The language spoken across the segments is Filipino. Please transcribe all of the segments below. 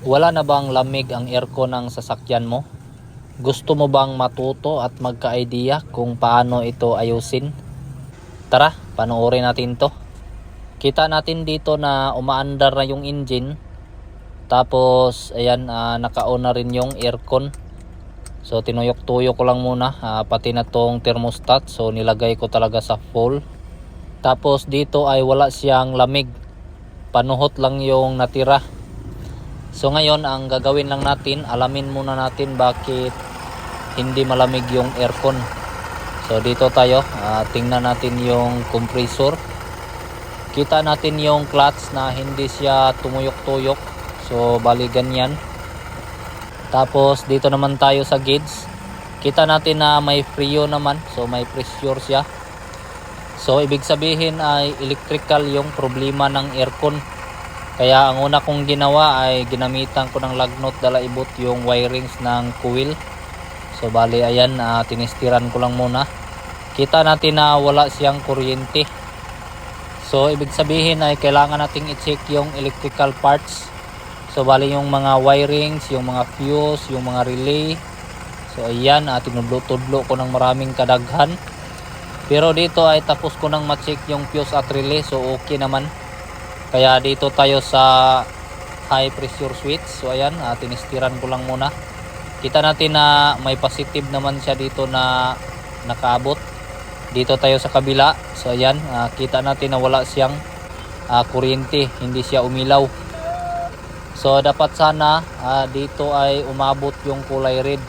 Wala na bang lamig ang aircon ng sasakyan mo? Gusto mo bang matuto at magka-idea kung paano ito ayusin? Tara, panoorin natin to. Kita natin dito na umaandar na yung engine. Tapos ayan, naka-on na rin yung aircon. So tinuyok-tuyok ko lang muna, pati na tong thermostat. So nilagay ko talaga sa full. Tapos dito ay wala siyang lamig. Panuhot lang yung natira. So ngayon ang gagawin lang natin, alamin muna natin bakit hindi malamig yung aircon. So dito tayo, tingnan natin yung compressor. Kita natin yung clutch na hindi siya tumuyok-tuyok. So bali ganyan. Tapos dito naman tayo sa gauge. Kita natin na may freo naman. So may pressure siya. So ibig sabihin ay electrical yung problema ng aircon. Kaya ang una kong ginawa ay ginamitan ko ng lagnot dalaibot yung wirings ng coil. So bali ayan, tinistiran ko lang muna. Kita natin na wala siyang kuryente. So ibig sabihin ay kailangan nating i-check yung electrical parts. So bali yung mga wirings, yung mga fuse, yung mga relay. So ayan, tinudlo-tudlo ko ng maraming kadaghan. Pero dito ay tapos ko nang ma-check yung fuse at relay. So okay naman. Kaya dito tayo sa high pressure switch. So ayan, tinistiran ko lang muna. Kita natin na may positive naman siya dito na nakaabot. Dito tayo sa kabila. So ayan, kita natin na wala siyang kuryente, hindi siya umilaw. So dapat sana dito ay umabot yung kulay red.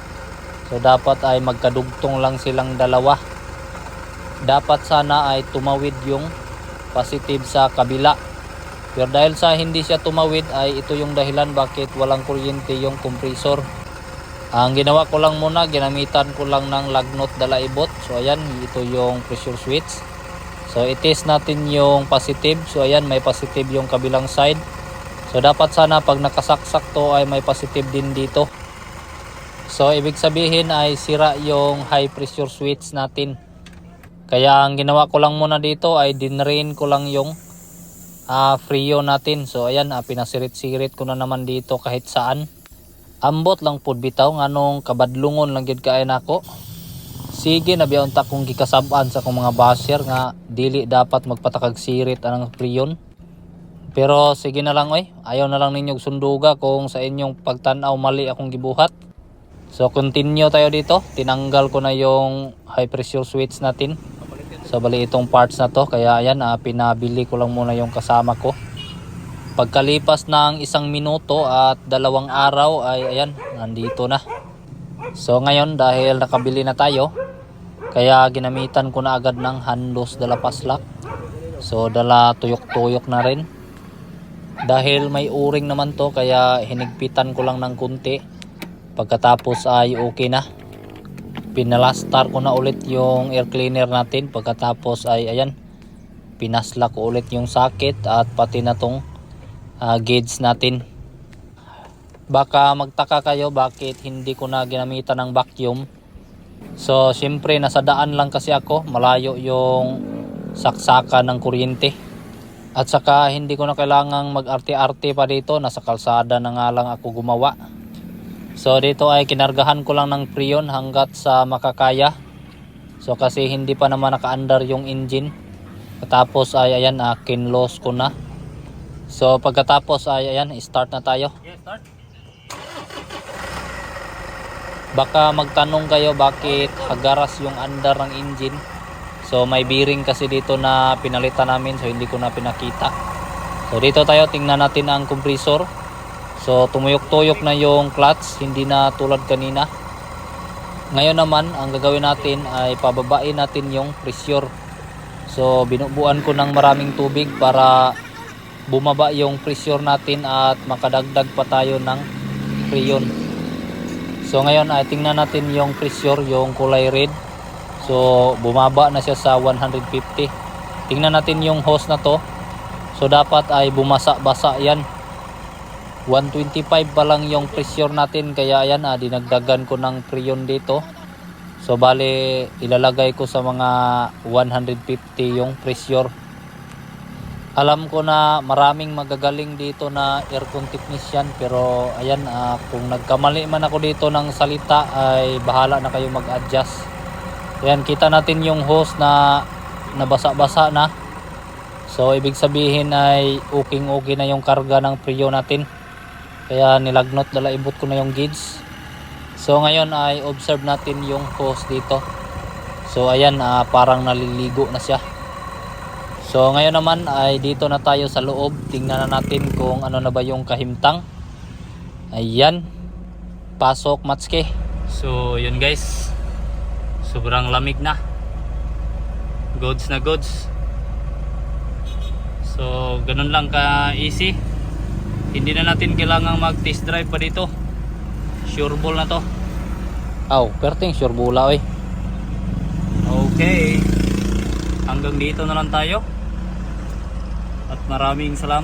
So dapat ay magkadugtong lang silang dalawa. Dapat sana ay tumawid yung positive sa kabila. Pero dahil sa hindi siya tumawid ay ito yung dahilan bakit walang kuryente yung compressor. Ang ginawa ko lang muna, ginamitan ko lang ng lagnot dalaibot. So ayan, ito yung pressure switch. So i-test natin yung positive. So ayan, may positive yung kabilang side. So dapat sana pag nakasaksak to ay may positive din dito. So ibig sabihin ay sira yung high pressure switch natin. Kaya ang ginawa ko lang muna dito ay dinrain ko lang yung freo natin. So ayan, pinasirit-sirit ko na naman dito kahit saan. Ambot lang pud bitaw nganong kabadlungon lang gid kaay nako. Sige na biya unta kong gikasab-an sa akong mga basher nga dili dapat magpatakag sirit anang freon. Pero sige na lang oy, ayaw na lang ninyong sunduga kung sa inyong pagtan-aw mali akong gibuhat. So continue tayo dito. Tinanggal ko na yung high pressure switch natin. So bali itong parts na to, kaya ayan, pinabili ko lang muna yung kasama ko. Pagkalipas ng 1 minuto at 2 araw ay ayan, nandito na. So ngayon dahil nakabili na tayo, kaya ginamitan ko na agad ng handles dala paslak. So dala tuyok-tuyok na rin. Dahil may uring naman to kaya hinigpitan ko lang ng kunti. Pagkatapos ay okay na. Pinalastar ko na ulit yung air cleaner natin. Pagkatapos ay ayan, pinasla ko ulit yung socket at pati na tong gauge natin. Baka magtaka kayo bakit hindi ko na ginamitan ng vacuum. So syempre nasa daan lang kasi ako, malayo yung saksakan ng kuryente. At saka hindi ko na kailangang mag-arte-arte pa dito, nasa kalsada na nga lang ako gumawa. So dito ay kinargahan ko lang ng freon hanggat sa makakaya. So kasi hindi pa naman naka-andar yung engine. Tapos ay ayan, kinlos ko na. So pagkatapos ay ayan, start na tayo. Start. Baka magtanong kayo bakit hagaras yung andar ng engine. So may bearing kasi dito na pinalitan namin, so hindi ko na pinakita. So dito tayo, tingnan natin ang compressor. So tumuyok-tuyok na yung clutch, hindi na tulad kanina. Ngayon naman ang gagawin natin ay pababain natin yung pressure. So binubuan ko ng maraming tubig para bumaba yung pressure natin at makadagdag pa tayo ng freon. So ngayon ay tingnan natin yung pressure, yung kulay red. So bumaba na siya sa 150. Tingnan natin yung hose na to. So dapat ay bumasa-basa yan. 125 pa lang yung pressure natin, kaya ayan, dinagdagan ko ng freon dito. So bale ilalagay ko sa mga 150 yung pressure. Alam ko na maraming magagaling dito na aircon technician, pero ayan, kung nagkamali man ako dito ng salita ay bahala na kayo mag-adjust. Ayan, kita natin yung hose na nabasa-basa na. So ibig sabihin ay okay na yung karga ng preo natin. Kaya nilagnot, ibot ko na yung gauge. So ngayon ay observe natin yung hose dito. So ayan, parang naliligo na siya. So ngayon naman ay dito na tayo sa loob. Tingnan na natin kung ano na ba yung kahimtang. Ayan, pasok Matsuki. So yun guys, sobrang lamig na. Goods na goods. So ganun lang ka easy. Hindi na natin kailangang mag test drive pa dito. Sure ball na to. Perting sure bula oy. Okay, hanggang dito na lang tayo. At maraming salamat.